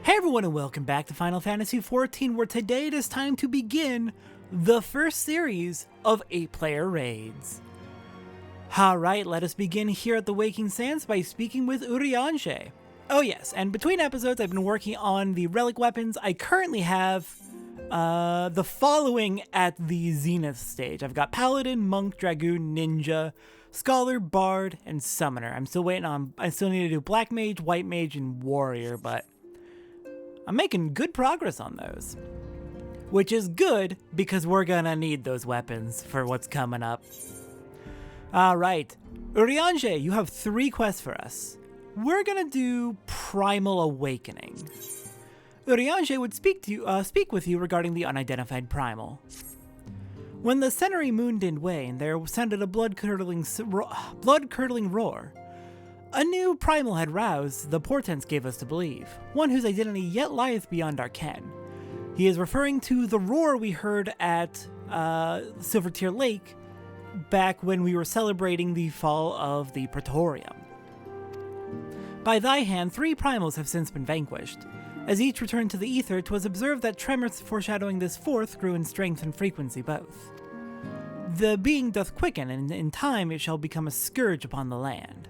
Hey everyone and welcome back to Final Fantasy XIV, where today it is time to begin the first series of 8-player raids. Alright, let us begin here at the Waking Sands by speaking with Urianger. Oh yes, and between episodes I've been working on the relic weapons. I currently have the following at the Zenith stage. I've got Paladin, Monk, Dragoon, Ninja, Scholar, Bard, and Summoner. I still need to do Black Mage, White Mage, and Warrior, but I'm making good progress on those. Which is good, because we're gonna need those weapons for what's coming up. Alright, Urianger, you have 3 quests for us. We're gonna do Primal Awakening. Urianger would speak with you regarding the unidentified Primal. When the Senary moon did wane, there sounded a blood-curdling roar. A new Primal had roused, the portents gave us to believe, one whose identity yet lieth beyond our ken. He is referring to the roar we heard at Silvertear Lake back when we were celebrating the fall of the Praetorium. By thy hand, 3 Primals have since been vanquished. As each returned to the ether, 'twas observed that tremors foreshadowing this 4th grew in strength and frequency both. The being doth quicken, and in time it shall become a scourge upon the land.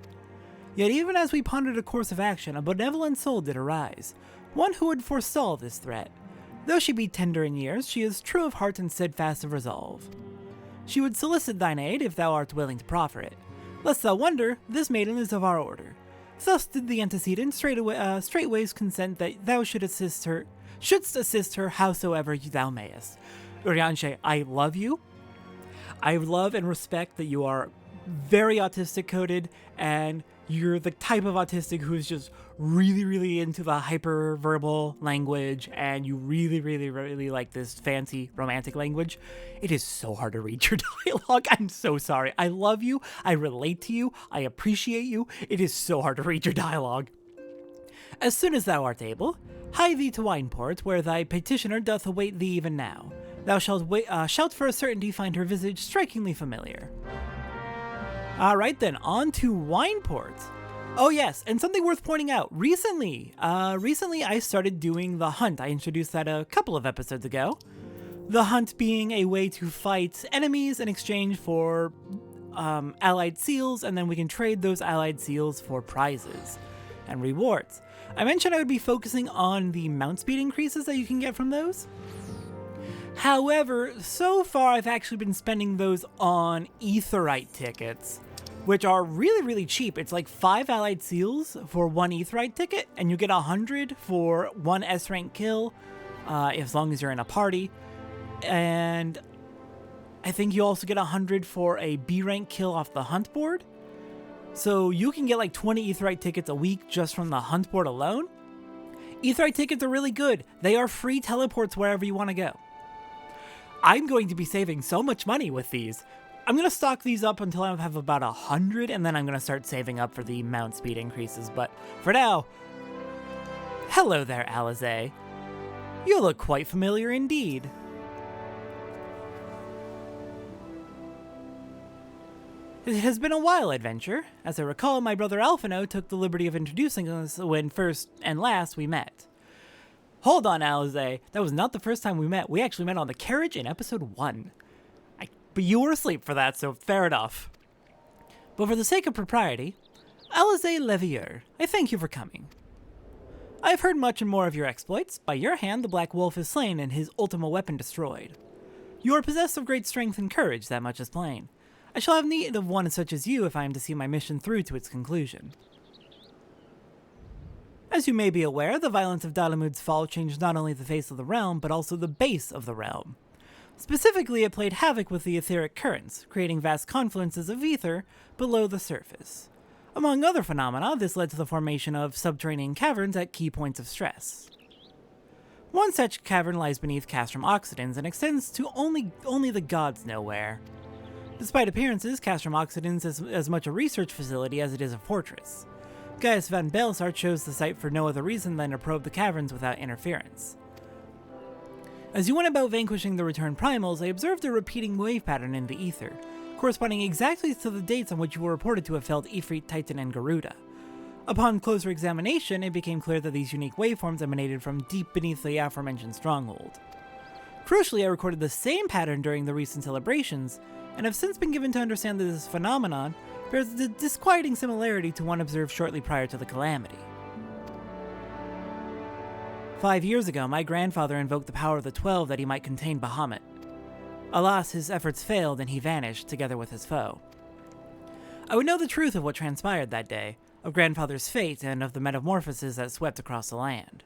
Yet even as we pondered a course of action, a benevolent soul did arise, one who would forestall this threat. Though she be tender in years, she is true of heart and steadfast of resolve. She would solicit thine aid if thou art willing to proffer it. Lest thou wonder, this maiden is of our order. Thus did the antecedent straightways consent that thou shouldst assist her howsoever thou mayest. Urianger, I love you. I love and respect that you are very autistic coded, and you're the type of autistic who's just really into the hyperverbal language, and you really like this fancy romantic language. It is so hard to read your dialogue. I'm so sorry. I love you. I relate to you. I appreciate you. It is so hard to read your dialogue. As soon as thou art able, hie thee to Wineport, where thy petitioner doth await thee even now. Thou shalt for a certainty find her visage strikingly familiar. Alright then, on to Wineport. Oh yes, and something worth pointing out. Recently I started doing the hunt. I introduced that a couple of episodes ago. The hunt being a way to fight enemies in exchange for allied seals, and then we can trade those allied seals for prizes and rewards. I mentioned I would be focusing on the mount speed increases that you can get from those. However, so far I've actually been spending those on Aetheryte tickets, which are really cheap. It's like 5 allied seals for 1 Aetheryte ticket, and you get 100 for 1 S-rank kill, as long as you're in a party. And I think you also get 100 for a B-rank kill off the hunt board. So you can get like 20 Aetheryte tickets a week just from the hunt board alone. Aetheryte tickets are really good. They are free teleports wherever you want to go. I'm going to be saving so much money with these. I'm going to stock these up until I have about 100, and then I'm going to start saving up for the mount speed increases. But for now, hello there, Alize. You look quite familiar indeed. It has been a while, adventure. As I recall, my brother Alphino took the liberty of introducing us when first and last we met. Hold on, Alize. That was not the first time we met. We actually met on the carriage in episode 1. But you were asleep for that, so fair enough. But for the sake of propriety, Alize Levier, I thank you for coming. I have heard much and more of your exploits. By your hand, the Black Wolf is slain and his ultima weapon destroyed. You are possessed of great strength and courage, that much is plain. I shall have need of one such as you if I am to see my mission through to its conclusion. As you may be aware, the violence of Dalamud's fall changed not only the face of the realm, but also the base of the realm. Specifically, it played havoc with the etheric currents, creating vast confluences of ether below the surface. Among other phenomena, this led to the formation of subterranean caverns at key points of stress. One such cavern lies beneath Castrum Occidens and extends to only the gods know where. Despite appearances, Castrum Occidens is as much a research facility as it is a fortress. Gaius van Baelsart chose the site for no other reason than to probe the caverns without interference. As you went about vanquishing the returned primals, I observed a repeating wave pattern in the ether, corresponding exactly to the dates on which you were reported to have felled Ifrit, Titan, and Garuda. Upon closer examination, it became clear that these unique waveforms emanated from deep beneath the aforementioned stronghold. Crucially, I recorded the same pattern during the recent celebrations, and have since been given to understand that this phenomenon bears a disquieting similarity to one observed shortly prior to the Calamity. 5 years ago, my grandfather invoked the power of the 12 that he might contain Bahamut. Alas, his efforts failed and he vanished, together with his foe. I would know the truth of what transpired that day, of grandfather's fate, and of the metamorphoses that swept across the land.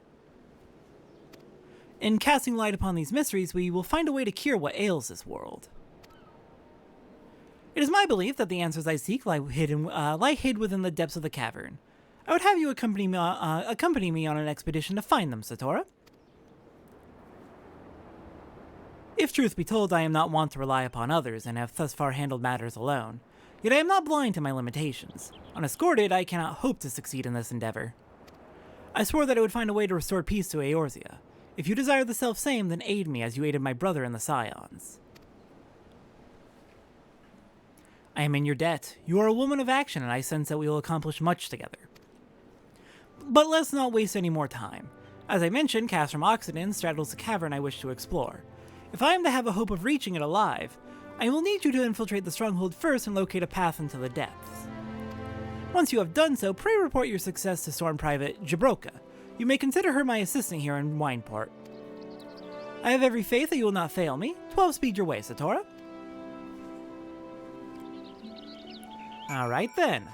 In casting light upon these mysteries, we will find a way to cure what ails this world. It is my belief that the answers I seek lie hid within the depths of the cavern. I would have you accompany me on an expedition to find them, Satora. If truth be told, I am not wont to rely upon others, and have thus far handled matters alone. Yet I am not blind to my limitations. Unescorted, I cannot hope to succeed in this endeavor. I swore that I would find a way to restore peace to Eorzea. If you desire the self-same, then aid me as you aided my brother and the Scions. I am in your debt. You are a woman of action, and I sense that we will accomplish much together. But let's not waste any more time. As I mentioned, Castrum Occident straddles the cavern I wish to explore. If I am to have a hope of reaching it alive, I will need you to infiltrate the stronghold first and locate a path into the depths. Once you have done so, pray report your success to Storm Private Jabroka. You may consider her my assistant here in Wineport. I have every faith that you will not fail me. 12 speed your way, Satora. Alright then.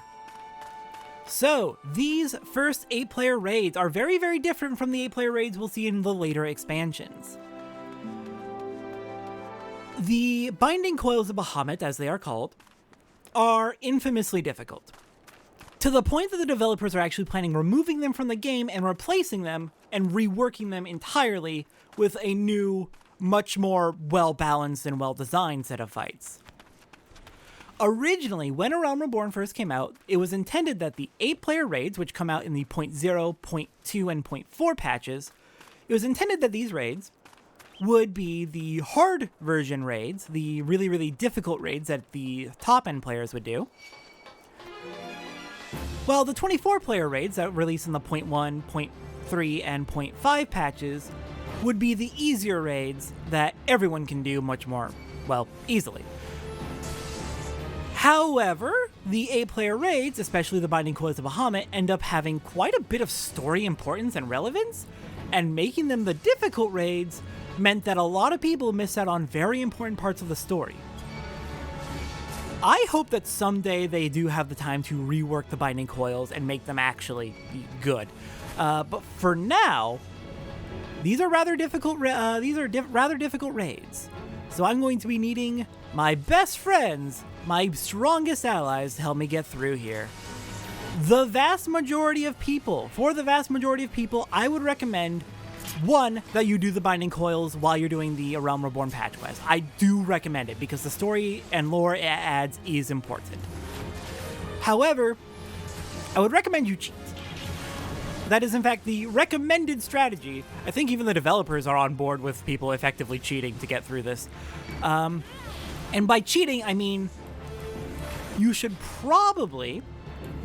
So, these first 8-player raids are very, very different from the 8-player raids we'll see in the later expansions. The Binding Coils of Bahamut, as they are called, are infamously difficult. To the point that the developers are actually planning removing them from the game and replacing them and reworking them entirely with a new, much more well-balanced and well-designed set of fights. Originally, when A Realm Reborn first came out, it was intended that the 8-player raids, which come out in the 0.0, 0.2, and 0.4 patches, it was intended that these raids would be the hard version raids, the really, really difficult raids that the top-end players would do, while the 24-player raids that release in the 0.1, 0.3, and 0.5 patches would be the easier raids that everyone can do much more, well, easily. However, the 8-player raids, especially the Binding Coils of Bahamut, end up having quite a bit of story importance and relevance, and making them the difficult raids meant that a lot of people missed out on very important parts of the story. I hope that someday they do have the time to rework the Binding Coils and make them actually be good. But for now, these are rather difficult. Rather difficult raids. So I'm going to be needing my best friends, my strongest allies, to help me get through here. For the vast majority of people, I would recommend, one, that you do the Binding Coils while you're doing the A Realm Reborn patch quest. I do recommend it because the story and lore it adds is important. However, I would recommend you cheat. That is, in fact, the recommended strategy. I think even the developers are on board with people effectively cheating to get through this. And by cheating, I mean you should probably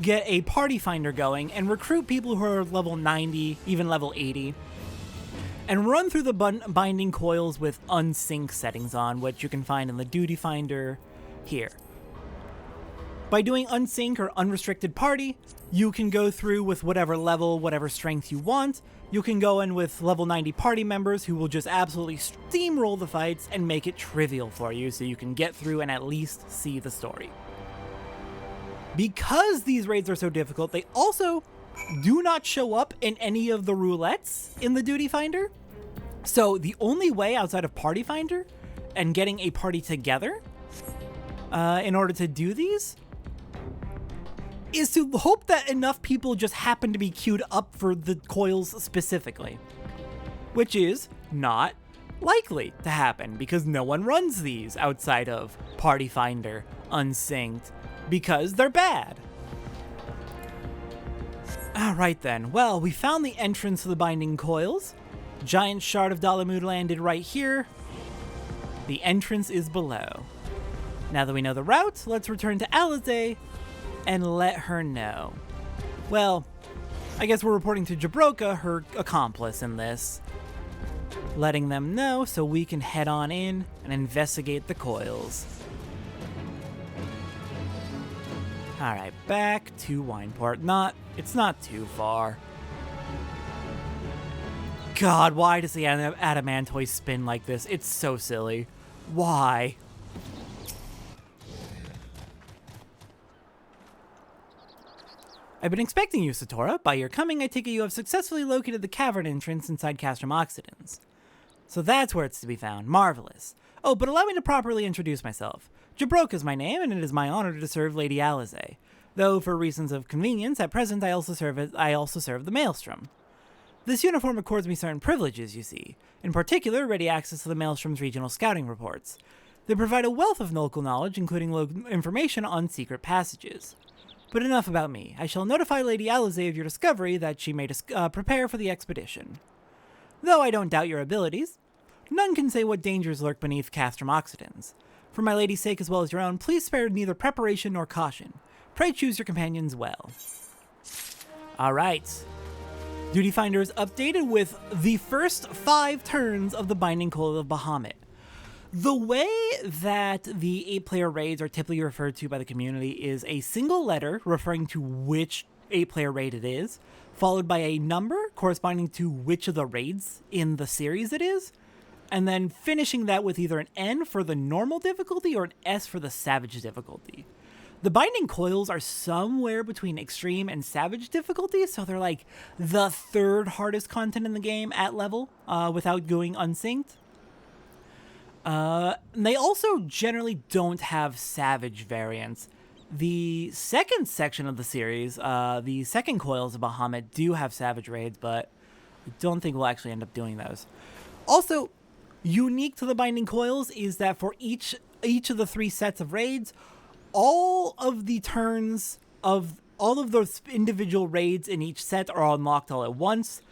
get a party finder going and recruit people who are level 90, even level 80, and run through the Binding Coils with unsync settings on, which you can find in the duty finder here. By doing unsync or unrestricted party, you can go through with whatever level, whatever strength you want. You can go in with level 90 party members who will just absolutely steamroll the fights and make it trivial for you so you can get through and at least see the story. Because these raids are so difficult, they also do not show up in any of the roulettes in the duty finder. So the only way outside of party finder and getting a party together in order to do these is to hope that enough people just happen to be queued up for the coils specifically, which is not likely to happen because no one runs these outside of Party Finder, Unsynced, because they're bad. Alright then, well, we found the entrance to the Binding Coils. Giant shard of Dalamud landed right here. The entrance is below. Now that we know the route, let's return to Alizé and let her know. Well, I guess we're reporting to Jabroka, her accomplice in this. Letting them know so we can head on in and investigate the coils. Alright, back to Wineport. It's not too far. God, why does the Adamantoise spin like this? It's so silly. Why? I've been expecting you, Satora. By your coming, I take it you have successfully located the cavern entrance inside Castrum Oxidens. So that's where it's to be found. Marvelous. Oh, but allow me to properly introduce myself. Jabroka is my name, and it is my honor to serve Lady Alize. Though, for reasons of convenience, at present I also serve the Maelstrom. This uniform accords me certain privileges, you see. In particular, ready access to the Maelstrom's regional scouting reports. They provide a wealth of local knowledge, including information on secret passages. But enough about me. I shall notify Lady Alize of your discovery that she may prepare for the expedition. Though I don't doubt your abilities, none can say what dangers lurk beneath Castrum Oxidens. For my lady's sake as well as your own, please spare neither preparation nor caution. Pray choose your companions well. Alright. Duty Finder is updated with the first 5 turns of the Binding Coils of Bahamut. The way that the 8-player raids are typically referred to by the community is a single letter referring to which 8-player raid it is, followed by a number corresponding to which of the raids in the series it is, and then finishing that with either an N for the normal difficulty or an S for the savage difficulty. The Binding Coils are somewhere between extreme and savage difficulty, so they're like the 3rd hardest content in the game at level, without going unsynced. They also generally don't have savage variants. The second section of the series, the second Coils of Bahamut, do have savage raids, but I don't think we'll actually end up doing those. Also, unique to the Binding Coils is that for each of the 3 sets of raids, all of the turns of all of those individual raids in each set are unlocked all at once.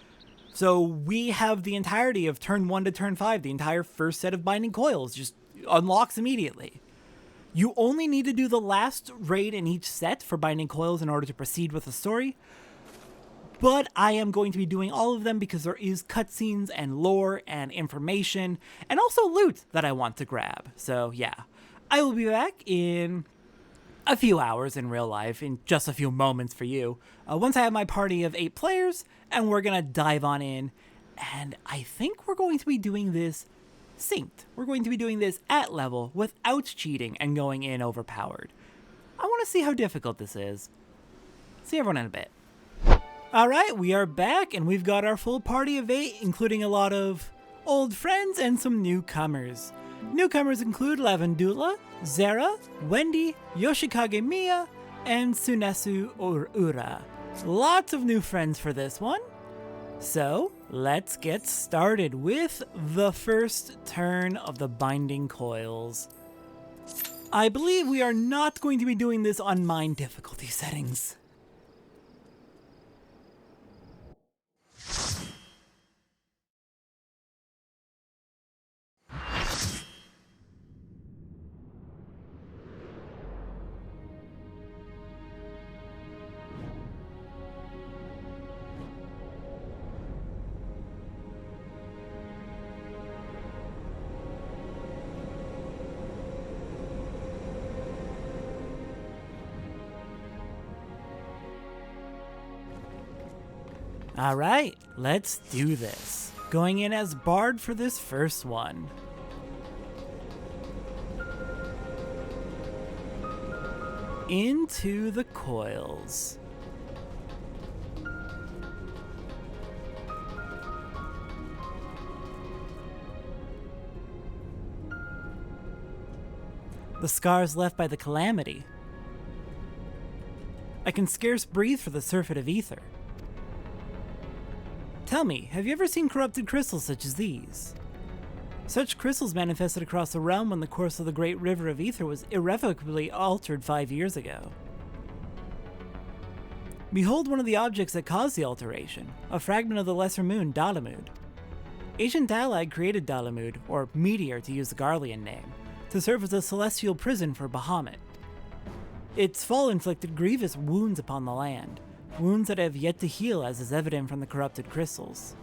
So we have the entirety of turn 1 to turn 5, the entire first set of Binding Coils just unlocks immediately. You only need to do the last raid in each set for Binding Coils in order to proceed with the story. But I am going to be doing all of them because there is cutscenes and lore and information and also loot that I want to grab. So yeah, I will be back in a few hours in real life, in just a few moments for you, once I have my party of 8 players, and we're going to dive on in, and I think we're going to be doing this synced. We're going to be doing this at level, without cheating and going in overpowered. I want to see how difficult this is. See everyone in a bit. Alright, we are back, and we've got our full party of 8, including a lot of old friends and some newcomers. Newcomers include Lavandula, Zera, Wendy, Yoshikage Miya, and Tsunesu Ura. Lots of new friends for this one. So, let's get started with the first turn of the Binding Coils. I believe we are not going to be doing this on mine difficulty settings. Alright, let's do this. Going in as Bard for this first one. Into the coils. The scars left by the Calamity. I can scarce breathe for the surfeit of ether. Tell me, have you ever seen corrupted crystals such as these? Such crystals manifested across the realm when the course of the great river of ether was irrevocably altered 5 years ago. Behold one of the objects that caused the alteration, a fragment of the lesser moon, Dalamud. Ancient Dalag created Dalamud, or Meteor to use the Garlean name, to serve as a celestial prison for Bahamut. Its fall inflicted grievous wounds upon the land, wounds that have yet to heal, as is evident from the corrupted crystals.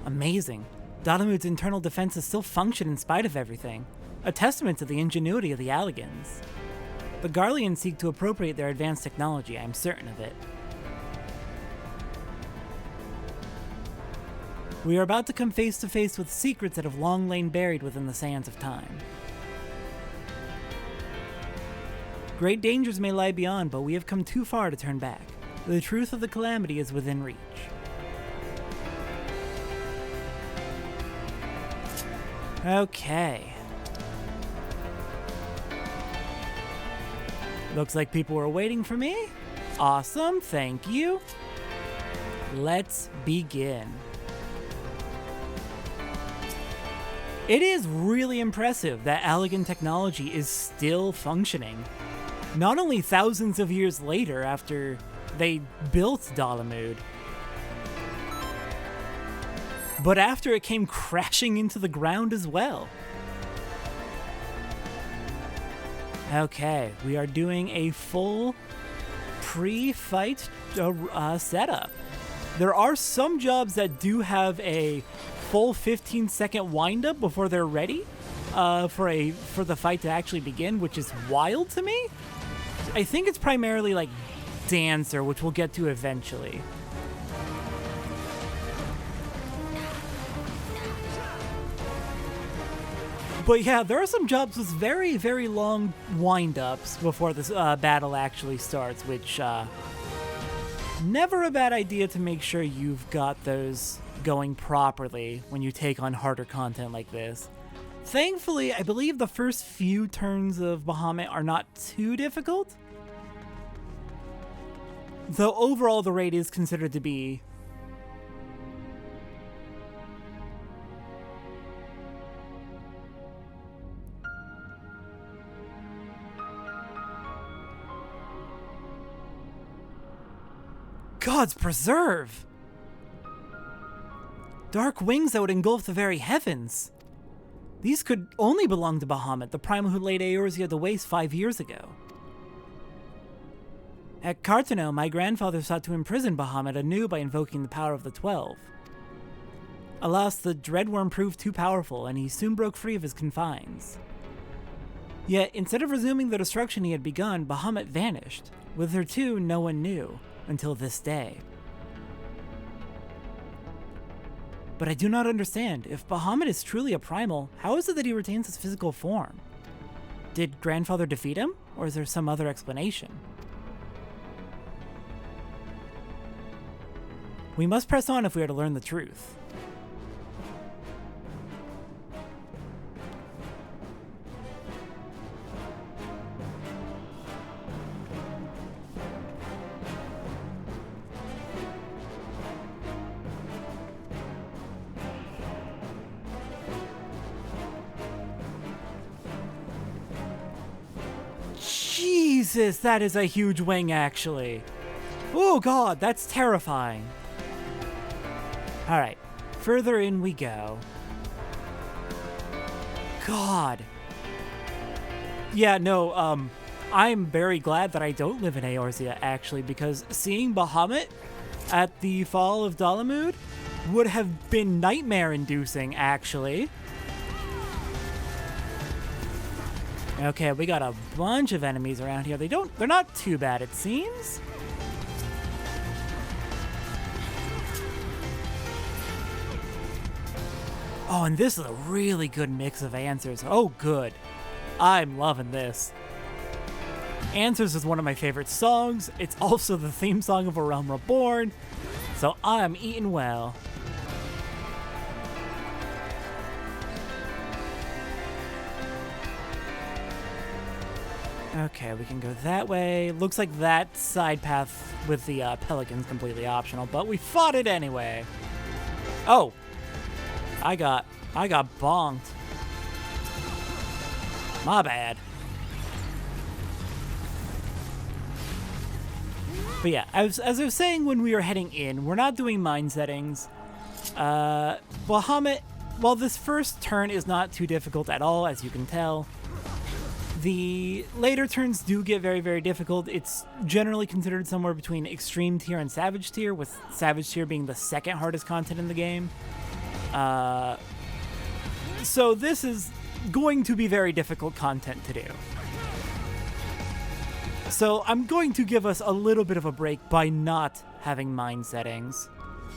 Amazing. Dalamud's internal defenses still function in spite of everything, a testament to the ingenuity of the Alligans. The Garleans seek to appropriate their advanced technology, I'm certain of it. We are about to come face to face with secrets that have long lain buried within the sands of time. Great dangers may lie beyond, but we have come too far to turn back. The truth of the Calamity is within reach. Okay. Looks like people were waiting for me. Awesome, thank you. Let's begin. It is really impressive that Allagan technology is still functioning. Not only thousands of years later after they built Dalamud, but after it came crashing into the ground as well. Okay, we are doing a full pre-fight setup. There are some jobs that do have a full 15-second wind-up before they're ready for the fight to actually begin, which is wild to me. I think it's primarily like Dancer, which we'll get to eventually. But yeah, there are some jobs with very, very long wind-ups before this battle actually starts, which never a bad idea to make sure you've got those going properly when you take on harder content like this. Thankfully, I believe the first few turns of Bahamut are not too difficult, though overall the raid is considered to be Gods preserve! Dark wings that would engulf the very heavens. These could only belong to Bahamut, the Primal who laid Eorzea to waste 5 years ago. At Cartano, my grandfather sought to imprison Bahamut anew by invoking the power of the 12. Alas, the Dreadworm proved too powerful, and he soon broke free of his confines. Yet, instead of resuming the destruction he had begun, Bahamut vanished. With her too, no one knew. Until this day. But I do not understand. If Bahamut is truly a primal, how is it that he retains his physical form? Did Grandfather defeat him, or is there some other explanation? We must press on if we are to learn the truth. Jesus, that is a huge wing, actually. Oh god, that's terrifying. Alright, further in we go. God. Yeah, no, I'm very glad that I don't live in Eorzea, actually, because seeing Bahamut at the fall of Dalamud would have been nightmare-inducing, actually. Okay, we got a bunch of enemies around here. They're not too bad, it seems. Oh, and this is a really good mix of answers. Oh, good. I'm loving this. Answers is one of my favorite songs. It's also the theme song of A Realm Reborn. So I'm eating well. Okay, we can go that way. Looks like that side path with the pelican's completely optional, but we fought it anyway. Oh, I got bonked. My bad. But yeah, as I was saying when we were heading in, we're not doing mine settings. Bahamut, while this first turn is not too difficult at all, as you can tell, the later turns do get very, very difficult. It's generally considered somewhere between extreme tier and savage tier, with savage tier being the second hardest content in the game. So this is going to be very difficult content to do. So I'm going to give us a little bit of a break by not having mine settings.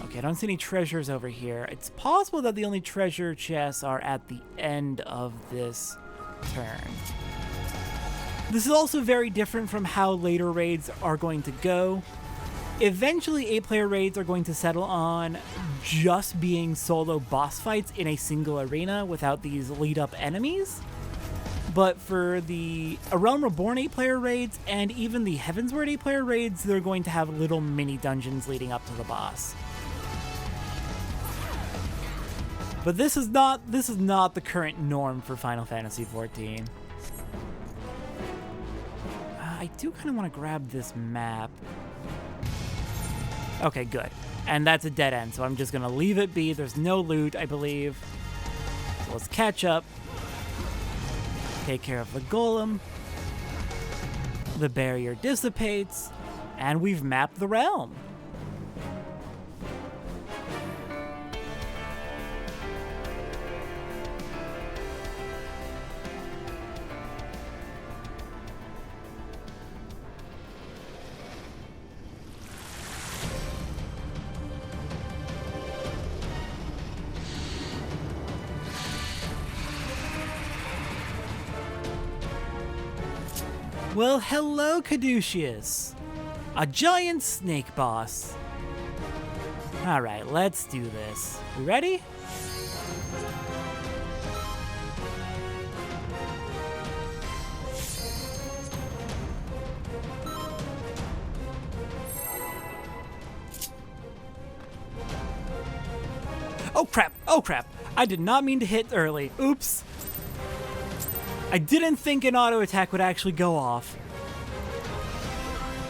Okay, I don't see any treasures over here. It's possible that the only treasure chests are at the end of this turn. This is also very different from how later raids are going to go. Eventually, 8-player raids are going to settle on just being solo boss fights in a single arena without these lead-up enemies. But for the A Realm Reborn 8-player raids and even the Heavensward 8-player raids, they're going to have little mini dungeons leading up to the boss. But this is not the current norm for Final Fantasy XIV. I do kind of want to grab this map. Okay, good. And that's a dead end, so I'm just going to leave it be. There's no loot, I believe. So let's catch up. Take care of the golem. The barrier dissipates. And we've mapped the realm. Well, hello, Caduceus. A giant snake boss. Alright, let's do this. We ready? Oh crap, oh crap. I did not mean to hit early. Oops. I didn't think an auto attack would actually go off.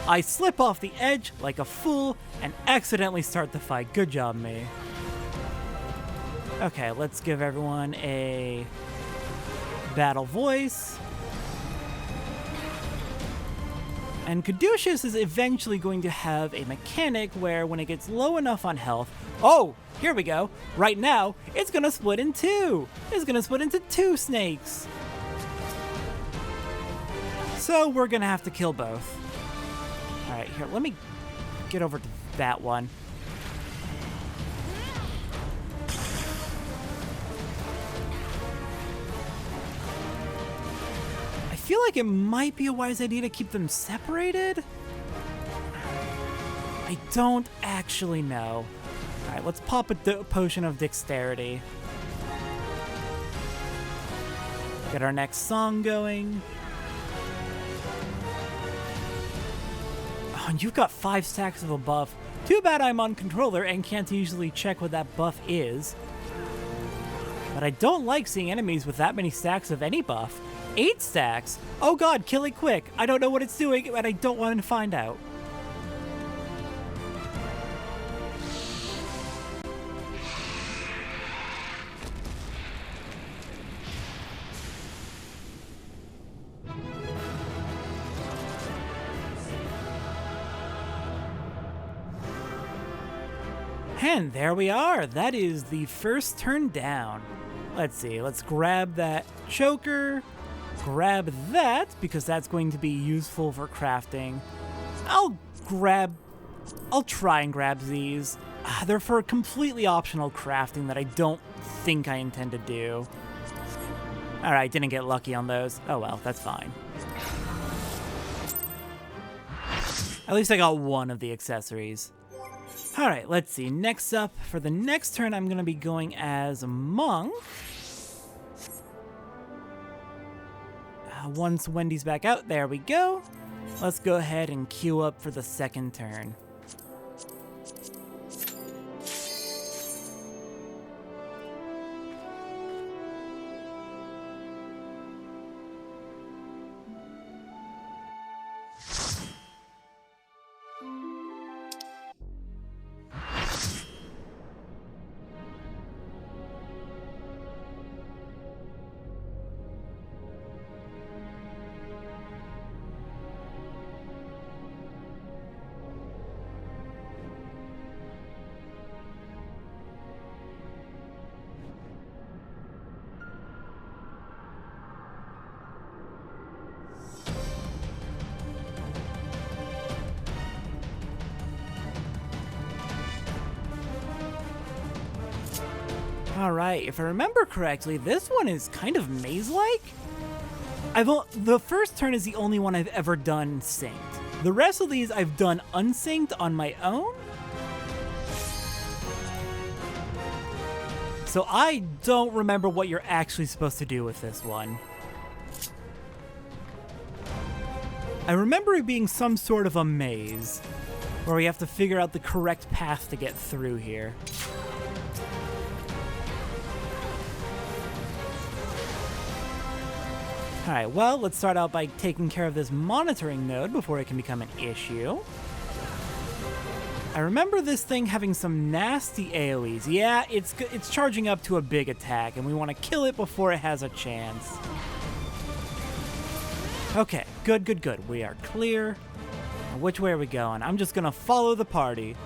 I slip off the edge like a fool and accidentally start the fight. Good job, me. Okay, let's give everyone a battle voice. And Caduceus is eventually going to have a mechanic where when it gets low enough on health, oh, here we go. Right now, it's gonna split in two. It's gonna split into two snakes. So we're gonna have to kill both. All right, here, let me get over to that one. I feel like it might be a wise idea to keep them separated. I don't actually know. All right, let's pop a potion of dexterity. Get our next song going. Oh, and you've got 5 stacks of a buff. Too bad I'm on controller and can't usually check what that buff is. But I don't like seeing enemies with that many stacks of any buff. 8 stacks? Oh god, kill it quick. I don't know what it's doing, and I don't want to find out. And there we are. That is the first turn down. Let's see. Let's grab that choker. Grab that, because that's going to be useful for crafting. I'll try and grab these. They're for completely optional crafting that I don't think I intend to do. Alright, didn't get lucky on those. Oh well, that's fine. At least I got one of the accessories. Alright, let's see. Next up, for the next turn, I'm going to be going as a monk. Once Wendy's back out, there we go. Let's go ahead and queue up for the second turn. Alright, if I remember correctly, this one is kind of maze-like? The first turn is the only one I've ever done synced. The rest of these I've done unsynced on my own? So I don't remember what you're actually supposed to do with this one. I remember it being some sort of a maze, where we have to figure out the correct path to get through here. Alright, well, let's start out by taking care of this monitoring node before it can become an issue. I remember this thing having some nasty AoEs. Yeah, it's charging up to a big attack, and we want to kill it before it has a chance. Okay, good. We are clear. Now, which way are we going? I'm just gonna follow the party.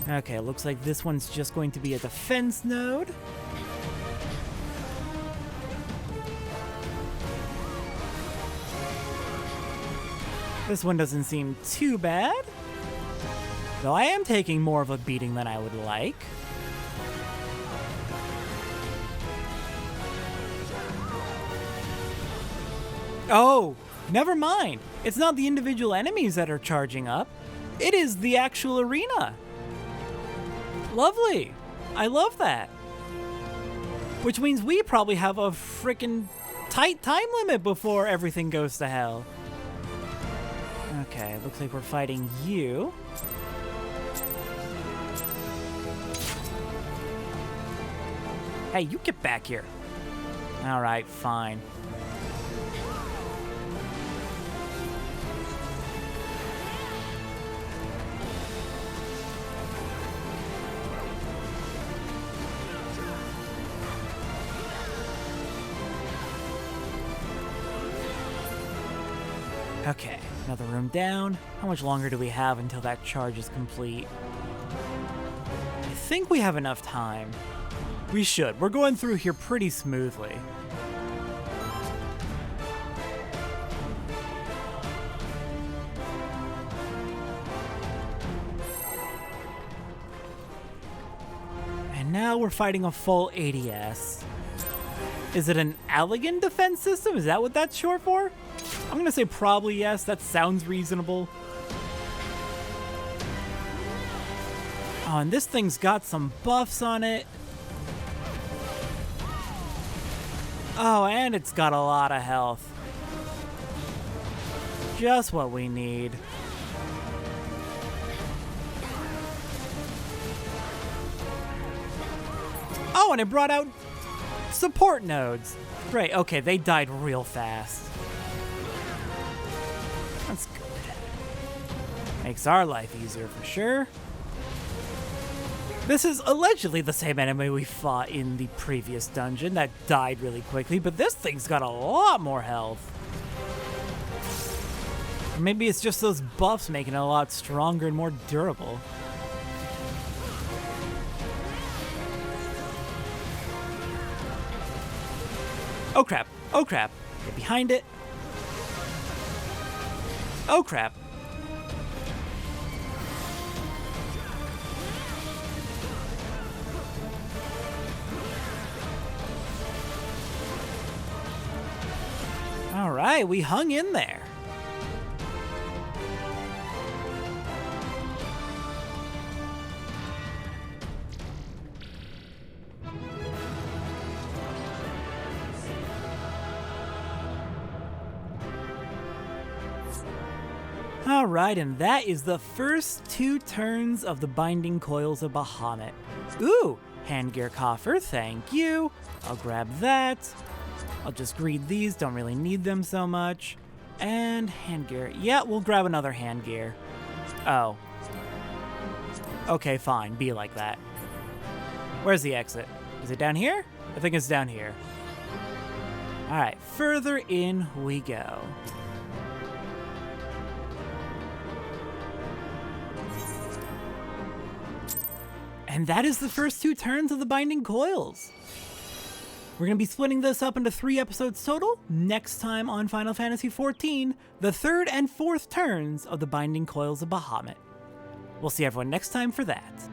Okay, looks like this one's just going to be a defense node. This one doesn't seem too bad, though I am taking more of a beating than I would like. Oh, never mind. It's not the individual enemies that are charging up. It is the actual arena. Lovely. I love that. Which means we probably have a freaking tight time limit before everything goes to hell. Okay, looks like we're fighting you. Hey, you get back here. Alright, fine. Okay, another room down. How much longer do we have until that charge is complete? I think we have enough time. We should. We're going through here pretty smoothly. And now we're fighting a full ADS. Is it an Allegan defense system? Is that what that's short for? I'm gonna say probably yes. That sounds reasonable. Oh, and this thing's got some buffs on it. Oh, and it's got a lot of health. Just what we need. Oh, and it brought out support nodes. Right, okay, they died real fast. That's good. Makes our life easier for sure. This is allegedly the same enemy we fought in the previous dungeon that died really quickly, but this thing's got a lot more health. Or maybe it's just those buffs making it a lot stronger and more durable. Oh crap, oh crap. Get behind it. Oh crap. All right, we hung in there. Alright, and that is the first 2 turns of the Binding Coils of Bahamut. Ooh, handgear coffer, thank you. I'll grab that. I'll just greed these, don't really need them so much. And handgear. Yeah, we'll grab another handgear. Oh. Okay, fine, be like that. Where's the exit? Is it down here? I think it's down here. Alright, further in we go. And that is the first 2 turns of the Binding Coils. We're going to be splitting this up into 3 episodes total next time on Final Fantasy XIV, the 3rd and 4th turns of the Binding Coils of Bahamut. We'll see everyone next time for that.